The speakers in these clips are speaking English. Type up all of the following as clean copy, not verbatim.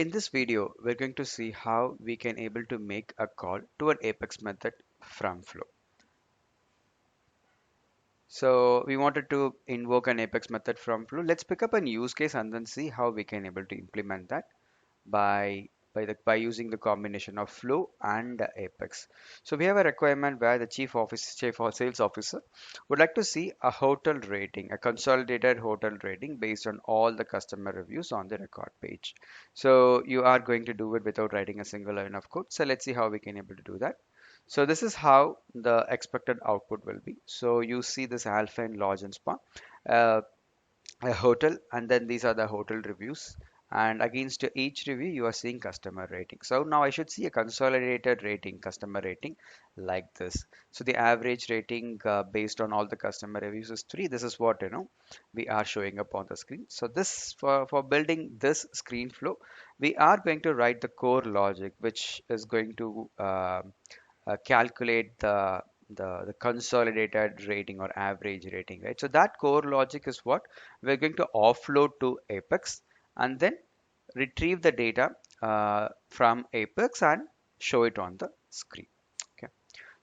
In this video, we're going to see how we can able to make a call to an Apex method from flow. So we wanted to invoke an Apex method from flow. Let's pick up a use case and then see how we can able to implement that by using the combination of flow and Apex. So we have a requirement where the chief or sales officer would like to see a hotel rating, a consolidated hotel rating based on all the customer reviews on the record page. So you are going to do it without writing a single line of code. So let's see how we can able to do that. So this is how the expected output will be. So you see this alpha and lodge and spa. Uh, a hotel, and then these are the hotel reviews, and against each review you are seeing customer rating. So now I should see a consolidated rating, customer rating, like this. So the average rating based on all the customer reviews is 3. This is what we are showing up on the screen. So this for building this screen flow, we are going to write the core logic which is going to calculate the consolidated rating or average rating, right? So that core logic is what we're going to offload to Apex and then retrieve the data from Apex and show it on the screen. Okay.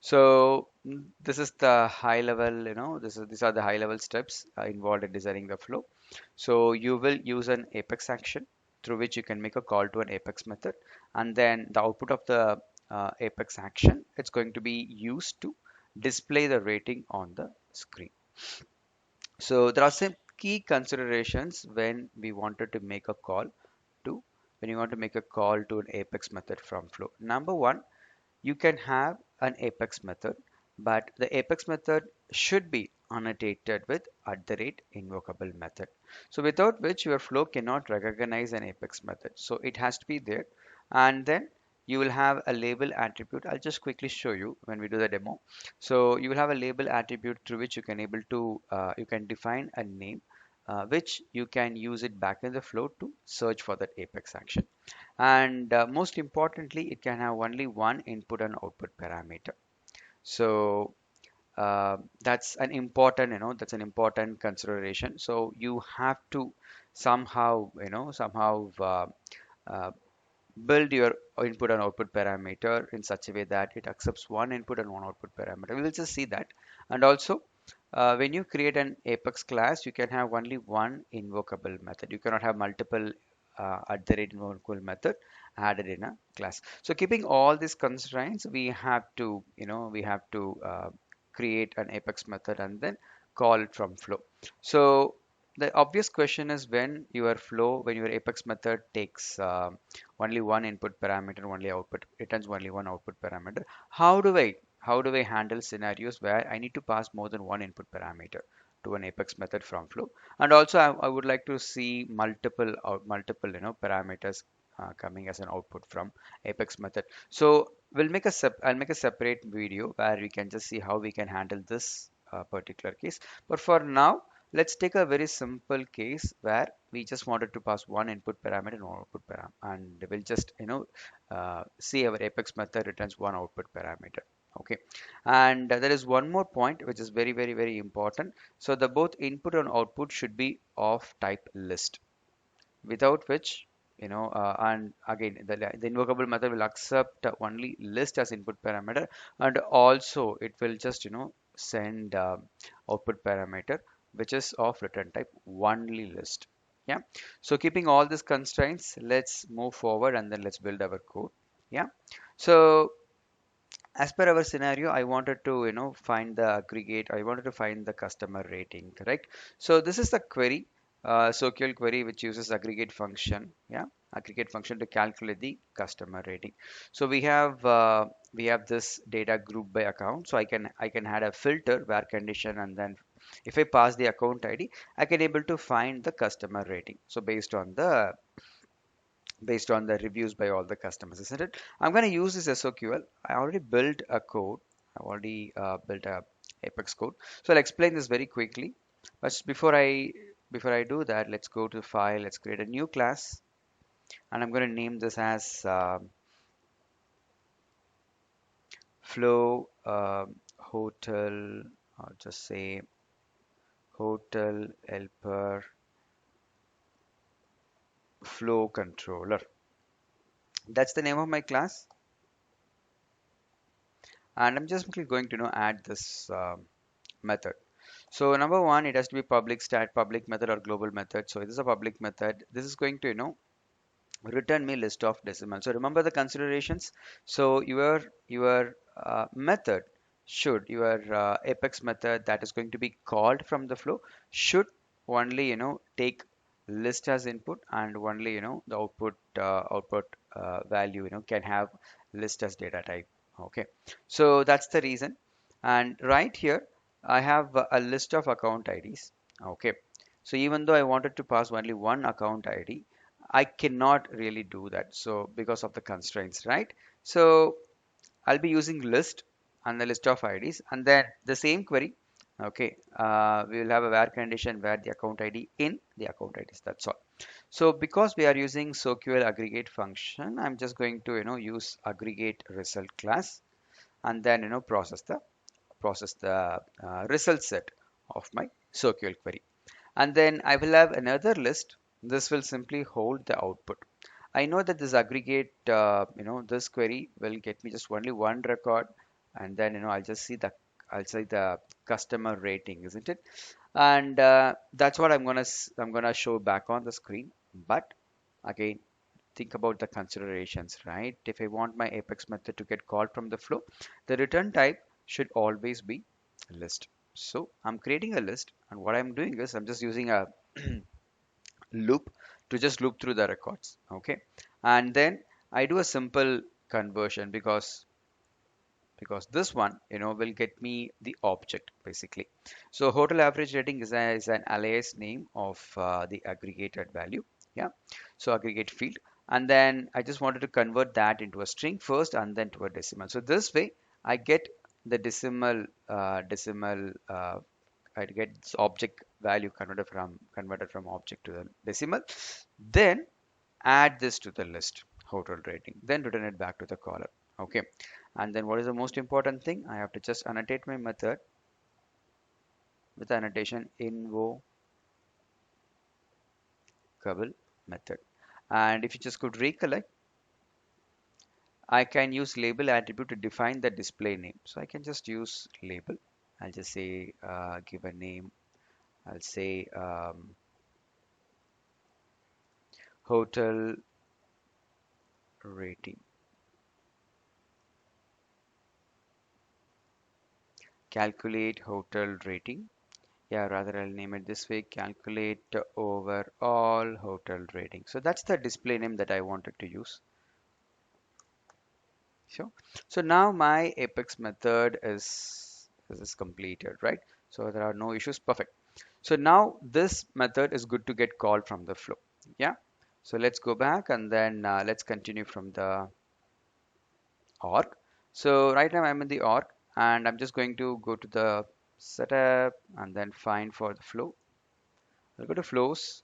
So this is the high level, these are the high level steps involved in designing the flow. So you will use an Apex action through which you can make a call to an Apex method, and then the output of the Apex action, it's going to be used to display the rating on the screen. So there are some key considerations when we wanted to make a call to when you want to make a call to an Apex method from flow. Number one, you can have an Apex method, but the Apex method should be annotated with @invocable method. So without which your flow cannot recognize an Apex method. So it has to be there. And then you will have a label attribute. I'll just quickly show you when we do the demo. So you will have a label attribute through which you can able to you can define a name which you can use it back in the flow to search for that Apex action. And most importantly, it can have only one input and output parameter. So that's an important consideration. So you have to somehow uh, build your input and output parameter in such a way that it accepts one input and one output parameter. We will just see that. And also, when you create an Apex class, you can have only one invocable method. You cannot have multiple @invocable method added in a class. So keeping all these constraints, we have to create an Apex method and then call it from flow. So the obvious question is when your Apex method takes only one input parameter, only output, returns only one output parameter. How do I handle scenarios where I need to pass more than one input parameter to an Apex method from flow? And also, I would like to see multiple parameters coming as an output from Apex method. So I'll make a separate video where we can just see how we can handle this particular case. But for now, let's take a very simple case where we just wanted to pass one input parameter and one output parameter, and we'll just see our Apex method returns one output parameter. Okay, and there is one more point which is very, very, very important. So the both input and output should be of type list, without which and again the invocable method will accept only list as input parameter, and also it will just send output parameter which is of return type only list. Yeah, so keeping all these constraints, let's move forward and then let's build our code. Yeah, so as per our scenario, I wanted to find the aggregate, I wanted to find the customer rating, correct? So this is the query, SOQL query, which uses aggregate function. Yeah, aggregate function to calculate the customer rating. So we have this data group by account. So I can add a filter where condition, and then if I pass the account ID, I can able to find the customer rating. So based on the reviews by all the customers, isn't it? I'm going to use this SOQL. I already built a code. I already built a Apex code. So I'll explain this very quickly. But before I do that, let's go to file. Let's create a new class, and I'm going to name this as flow hotel. I'll just say hotel helper flow controller. That's the name of my class, and I'm just simply going to add this method. So number one, it has to be public stat, public method or global method. So this is a public method. This is going to return me list of decimals. So remember the considerations. So your method should your apex method that is going to be called from the flow should only take list as input, and only the output value can have list as data type. Okay, so that's the reason. And right here I have a list of account IDs. Okay, so even though I wanted to pass only one account ID, I cannot really do that. So because of the constraints, right? So I'll be using list and the list of IDs, and then the same query. Okay, we will have a where condition where the account ID in the account IDs. That's all. So because we are using SoQL aggregate function, I'm just going to use aggregate result class, and then process the result set of my SoQL query. And then I will have another list. This will simply hold the output. I know that this aggregate, this query will get me just only one record, and then I'll see the customer rating, isn't it? And that's what I'm gonna show back on the screen. But again, think about the considerations, right? If I want my Apex method to get called from the flow, the return type should always be list. So I'm creating a list, and what I'm doing is I'm just using a loop to just loop through the records. Okay, and then I do a simple conversion because this one will get me the object basically. So hotel average rating is an alias name of the aggregated value. Yeah, so aggregate field, and then I just wanted to convert that into a string first and then to a decimal. So this way I get the decimal I get this object value converted from object to the decimal, then add this to the list hotel rating, then return it back to the column. Okay, and then what is the most important thing? I have to just annotate my method with the annotation invocable method. And if you just could recollect, I can use label attribute to define the display name. So I can just use label. I'll just say give a name. I'll say hotel rating. Calculate hotel rating. Yeah, rather I'll name it this way, calculate overall hotel rating. So that's the display name that I wanted to use. Sure. So now my Apex method is completed, right? So there are no issues. Perfect. So now this method is good to get called from the flow. Yeah. So let's go back, and then let's continue from the org. So right now I'm in the org, and I'm just going to go to the setup and then find for the flow. I'll go to flows,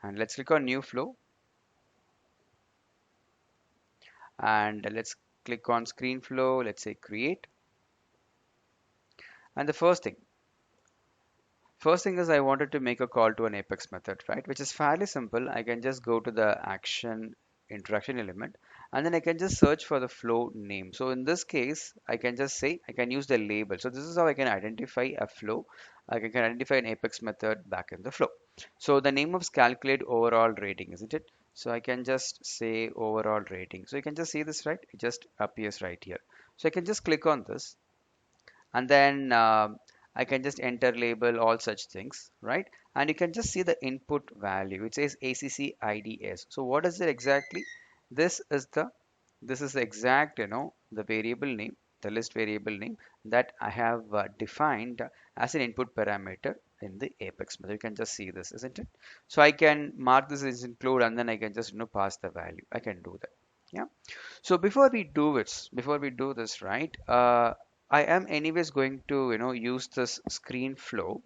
and let's click on new flow, and let's click on screen flow. Let's say create. And the first thing is I wanted to make a call to an Apex method, right? Which is fairly simple. I can just go to the action interaction element, and then I can just search for the flow name. So in this case, I can just say I can use the label. So this is how I can identify a flow. I can identify an Apex method back in the flow. So the name of calculate overall rating, isn't it? So I can just say overall rating. So you can just see this, right? It just appears right here. So I can just click on this, and then I can just enter label all such things, right? And you can just see the input value. It says ACC IDS. So what is it exactly? This is the exact the variable name, the list variable name that I have defined as an input parameter in the Apex method. You can just see this, isn't it? So I can mark this as include, and then I can just pass the value. I can do that. Yeah. So before we do this, right? I am anyways going to use this screen flow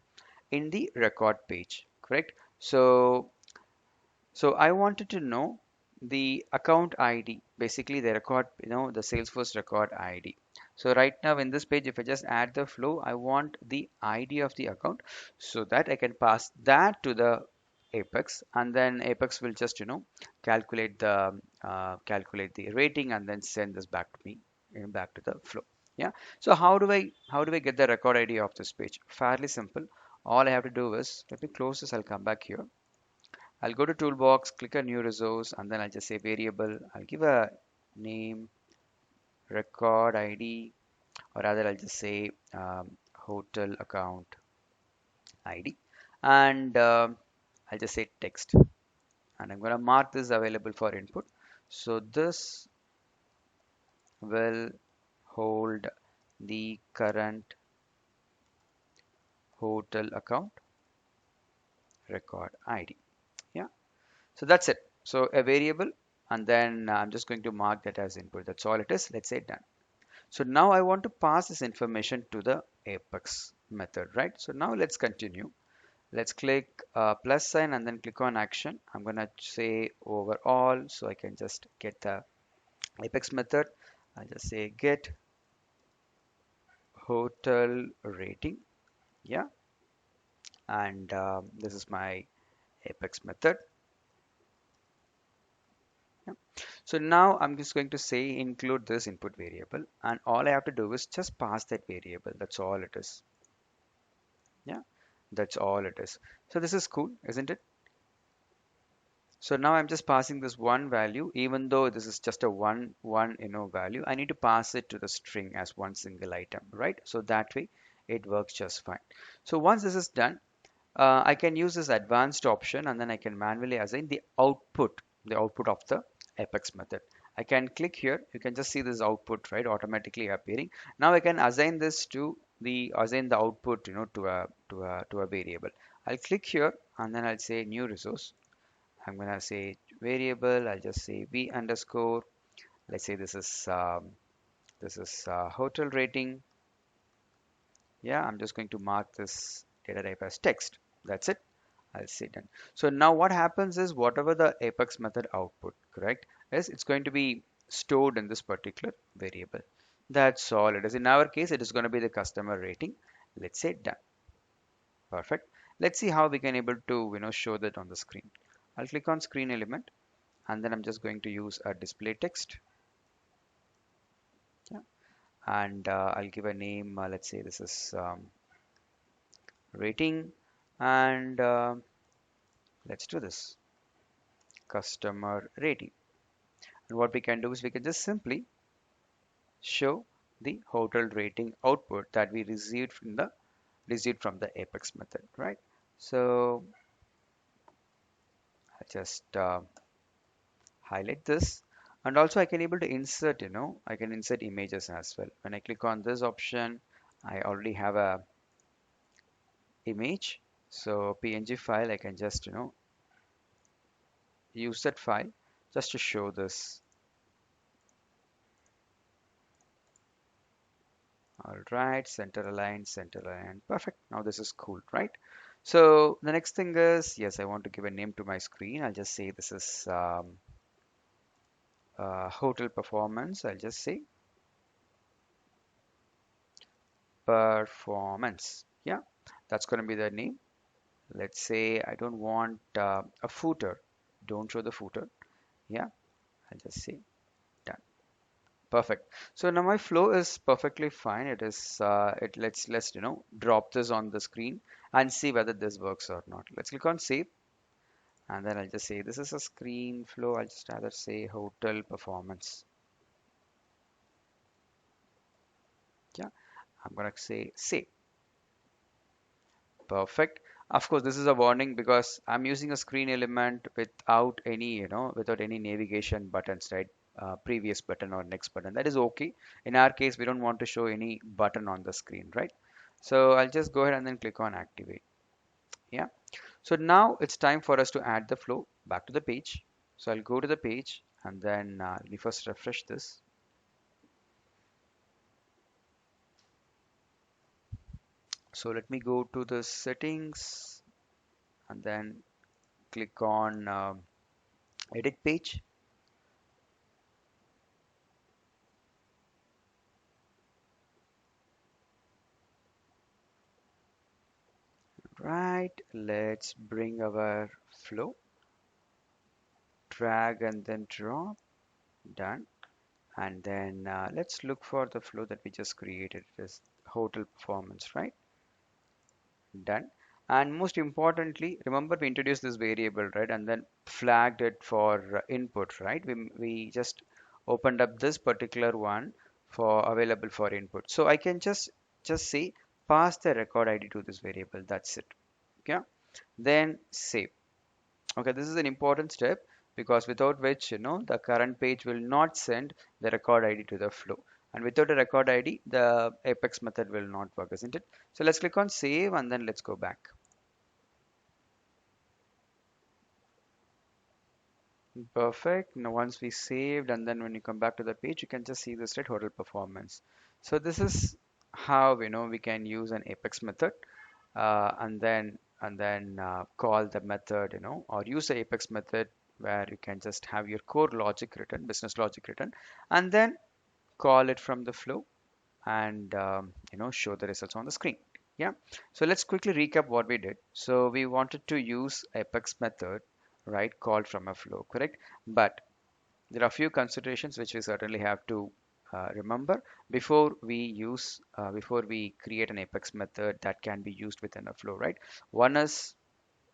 in the record page, correct? So I wanted to know the account ID, basically the record, the Salesforce record ID. So right now in this page, if I just add the flow, I want the ID of the account so that I can pass that to the Apex, and then Apex will just calculate the rating and then send this back to me, back to the flow. Yeah. So how do I get the record ID of this page? Fairly simple. All I have to do is, let me close this. I'll come back here. I'll go to toolbox, click a new resource, and then I'll just say variable. I'll give a name, record ID, or rather I'll just say hotel account ID, and I'll just say text, and I'm going to mark this available for input. So this will hold the current hotel account record ID. Yeah, so that's it. So a variable, and then I'm just going to mark that as input. That's all it is. Let's say done. So now I want to pass this information to the Apex method, right? So now let's continue. Let's click plus sign and then click on action. I'm gonna say overall, so I can just get the Apex method. I'll just say get hotel rating. Yeah, and this is my Apex method. Yeah. So now I'm just going to say include this input variable, and all I have to do is just pass that variable. That's all it is. Yeah, that's all it is. So this is cool, isn't it? So now I'm just passing this one value, even though this is just a one value, I need to pass it to the string as one single item, right? So that way it works just fine. So once this is done, I can use this advanced option and then I can manually assign the output of the Apex method. I can click here. You can just see this output, right, automatically appearing. Now I can assign this to assign the output, to a variable. I'll click here and then I'll say new resource. I'm gonna say variable. I'll just say v underscore. Let's say this is hotel rating. Yeah, I'm just going to mark this data type as text. That's it. I'll say done. So now what happens is whatever the Apex method output, correct, is it's going to be stored in this particular variable. That's all it is. In our case, it is going to be the customer rating. Let's say done. Perfect. Let's see how we can able to show that on the screen. I'll click on screen element and then I'm just going to use a display text. Yeah. And I'll give a name. Let's say this is rating, and let's do this customer rating. And what we can do is we can just simply show the hotel rating output that we received from the Apex method, right? So I just highlight this, and also I can able to insert, I can insert images as well. When I click on this option, I already have a image, so PNG file. I can just use that file just to show this. All right, center align, perfect. Now this is cool, right? So the next thing is, yes, I want to give a name to my screen. I'll just say this is hotel performance. I'll just say performance. Yeah, that's going to be the name. Let's say I don't want a footer. Don't show the footer. Yeah, I'll just say done. Perfect. So now my flow is perfectly fine. It is let's drop this on the screen and see whether this works or not. Let's click on save and then I'll just say this is a screen flow. I'll just rather say hotel performance. Yeah, I'm gonna say save. Perfect. Of course, this is a warning because I'm using a screen element without any navigation buttons, right? Previous button or next button. That is okay. In our case, we don't want to show any button on the screen, right? So I'll just go ahead and then click on activate. Yeah. So now it's time for us to add the flow back to the page. So I'll go to the page and then let me first refresh this. So let me go to the settings and then click on edit page. right, let's bring our flow, drag and then drop, done. And then let's look for the flow that we just created. It is hotel performance, right? Done. And most importantly, remember we introduced this variable, right? And then flagged it for input, right? We just opened up this particular one for available for input. So I can just say pass the record ID to this variable. That's it. Okay. Then save. Okay, this is an important step because without which, the current page will not send the record ID to the flow. And without a record ID, the Apex method will not work, isn't it? So let's click on save and then let's go back. Perfect. Now once we saved and then when you come back to the page, you can just see the state total performance. So this is how we can use an Apex method and then call the method, or use the Apex method where you can just have your core logic written, business logic written, and then call it from the flow and show the results on the screen. Yeah. So let's quickly recap what we did. So we wanted to use Apex method, right, called from a flow, correct? But there are a few considerations which we certainly have to remember before we create an Apex method that can be used within a flow, right? One is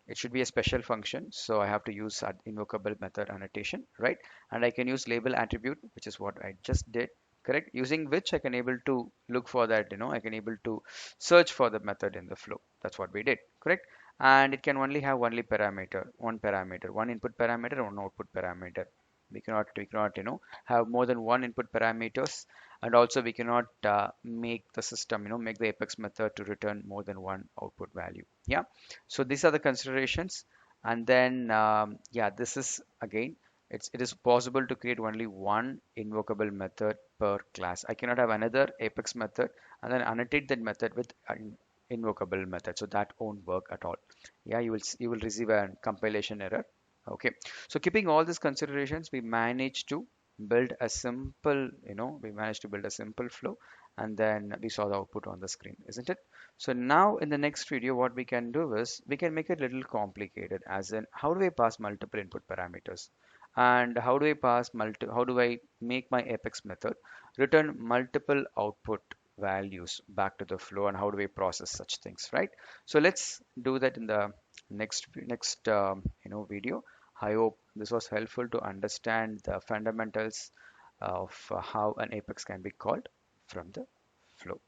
it should be a special function, so I have to use invocable method annotation, right? And I can use label attribute, which is what I just did, correct? Using which I can able to look for that, I can able to search for the method in the flow. That's what we did, correct? And it can only have only parameter, one input parameter, one output parameter. We cannot have more than one input parameters, and also we cannot make the system, make the Apex method to return more than one output value. Yeah. So these are the considerations. And then yeah, this is again, it is possible to create only one invocable method per class. I cannot have another Apex method and then annotate that method with an invocable method, so that won't work at all. Yeah, you will receive a compilation error. Okay, so keeping all these considerations, we managed to build a simple flow, and then we saw the output on the screen, isn't it? So now in the next video, what we can do is we can make it a little complicated, as in how do I pass multiple input parameters, and how do I make my Apex method return multiple output values back to the flow, and how do we process such things, right? So let's do that in the next video. I hope this was helpful to understand the fundamentals of how an Apex can be called from the flow.